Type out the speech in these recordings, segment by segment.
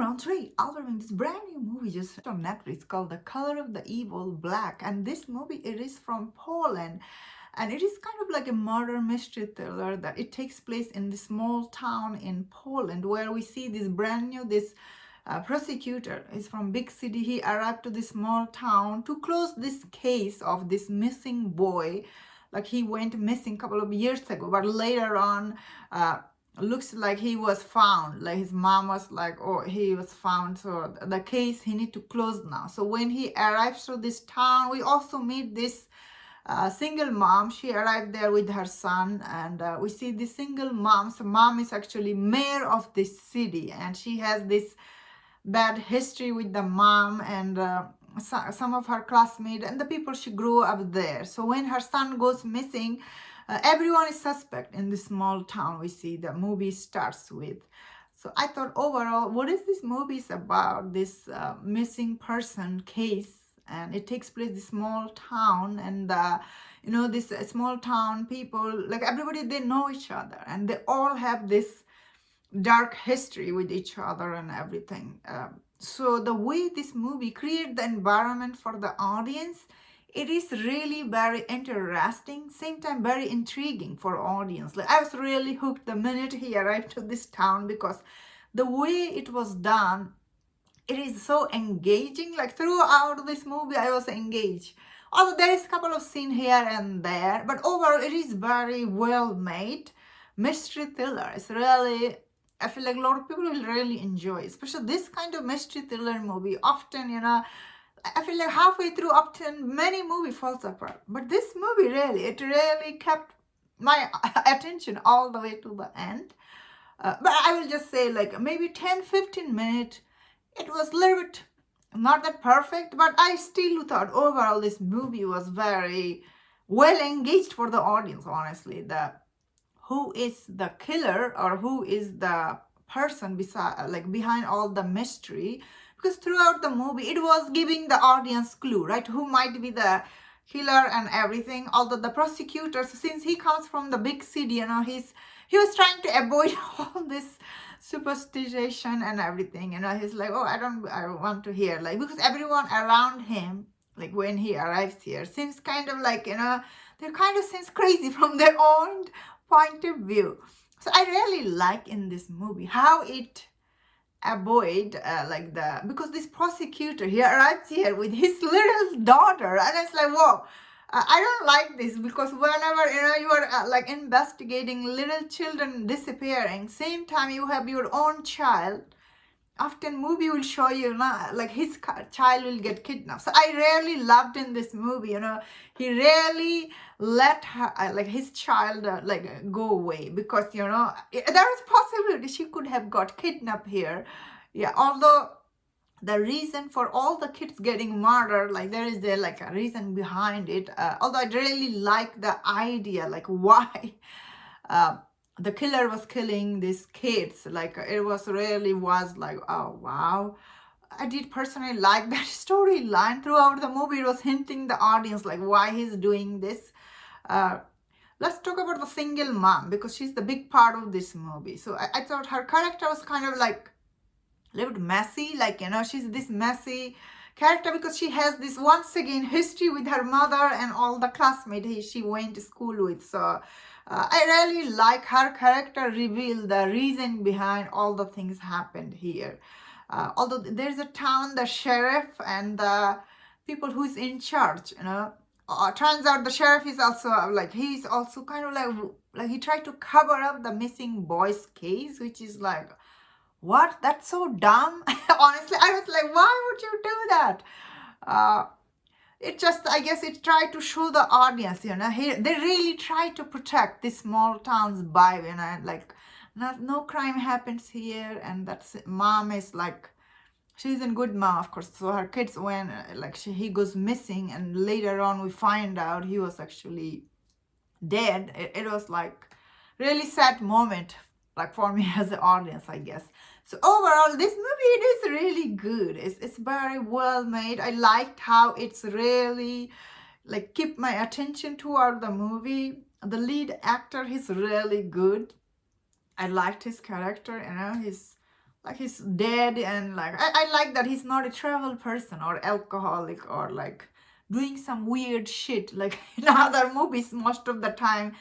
round three, Alvin, this brand new movie just on Netflix called The Color of the Evil Black. And this movie, it is from Poland. And it is kind of like a murder mystery thriller that it takes place in this small town in Poland where we see this brand new, this prosecutor is from big city. He arrived to this small town to close this case of this missing boy. Like he went missing a couple of years ago, but later on, looks like he was found. Like his mom was like, oh, he was found, so the case he need to close now. So when he arrives to this town, we also meet this single mom. She arrived there with her son, and we see the single mom. So mom is actually mayor of this city, and she has this bad history with the mom and some of her classmates and the people she grew up there. So when her son goes missing, everyone is suspect in this small town. We see the movie starts with. So I thought overall, what is this movie is about? This missing person case, and it takes place in this small town, and this small town people, like everybody, they know each other, and they all have this dark history with each other and everything. So the way this movie creates the environment for the audience, it is really very interesting, same time very intriguing for audience. Like I was really hooked the minute he arrived to this town, because the way it was done, it is so engaging. Like throughout this movie, I was engaged. Although there is a couple of scenes here and there, but overall it is very well made mystery thriller. It's really, I feel like a lot of people will really enjoy, especially this kind of mystery thriller movie. Often, I feel like halfway through, often many movie falls apart. But this movie it really kept my attention all the way to the end. But I will just say like maybe 10-15 minutes, it was a little bit not that perfect, but I still thought overall this movie was very well engaged for the audience, honestly. Who is the killer or who is the person behind all the mystery, because throughout the movie it was giving the audience clue, right, who might be the killer and everything. Although the prosecutor, since he comes from the big city, he was trying to avoid all this superstition and everything. He's like, oh, I want to hear, like, because everyone around him, like when he arrives here, seems kind of like, they're kind of seems crazy from their own point of view. So I really like in this movie how it avoid because this prosecutor, he arrives here with his little daughter, and it's like, whoa, I don't like this, because whenever you are like investigating little children disappearing, same time you have your own child, often movie will show you like his child will get kidnapped. So I really loved in this movie, he really let her like his child go away, because there is possibility she could have got kidnapped here. Yeah, although the reason for all the kids getting murdered, like there is like a reason behind it. Although I really like the idea, like why the killer was killing these kids. Like it was like, oh wow. I did personally like that storyline. Throughout the movie, it was hinting the audience like why he's doing this. Let's talk about the single mom, because she's the big part of this movie. So I thought her character was kind of like a little bit messy. Like, she's this messy character because she has this, once again, history with her mother and all the classmates she went to school with. So I really like her character reveal the reason behind all the things happened here. Although there's a town, the sheriff and the people who's in charge, turns out the sheriff is also he's also kind of like he tried to cover up the missing boys case, which is like, what? That's so dumb. Honestly, I was like, why would you do that? It just, I guess it tried to show the audience, they really try to protect this small town's vibe, like no crime happens here, and that's mom is like, she's a good mom, of course. So her kids, when he goes missing, and later on we find out he was actually dead. It was like really sad moment, like for me as an audience, I guess. So overall, this movie, it is really good. It's very well made. I liked how it's really like keep my attention toward the movie. The lead actor, he's really good. I liked his character, he's like he's dead, and like I like that he's not a travel person or alcoholic or like doing some weird shit like in other movies. Most of the time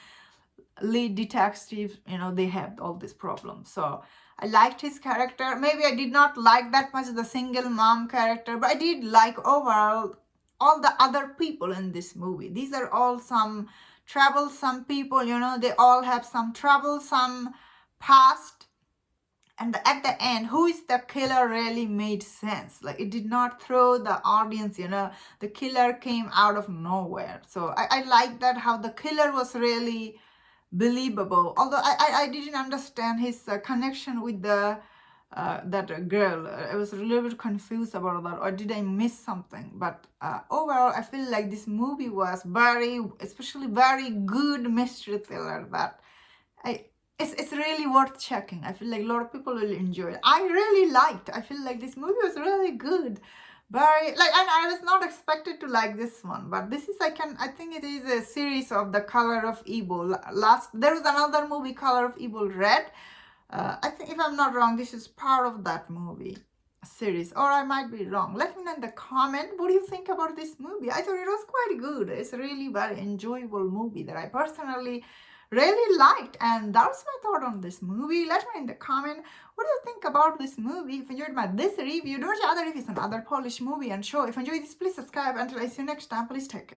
lead detectives, you know, they have all these problems. So I liked his character. Maybe I did not like that much the single mom character, but I did like overall all the other people in this movie. These are all some troublesome people, you know, they all have some troublesome past. And at the end, who is the killer really made sense. Like it did not throw the audience, you know, the killer came out of nowhere. So I like that how the killer was really believable. Although I didn't understand his connection with the that girl. I was a little bit confused about that, or did I miss something? But overall, I feel like this movie was especially very good mystery thriller that it's really worth checking. I feel like a lot of people will enjoy it. I really liked. I feel like this movie was really good. Very like, and I was not expected to like this one, but this is I think it is a series of The Color of Evil. Last there was another movie, Color of Evil Red. I think if I'm not wrong, this is part of that movie series, or I might be wrong. Let me know in the comment what do you think about this movie. I thought it was quite good. It's a really very enjoyable movie that I personally really liked, and that's my thought on this movie. Let me know in the comment what do you think about this movie. If you enjoyed this review, don't watch other reviews on other Polish movie and show. If you enjoyed this, please subscribe. Until I see you next time, please take care.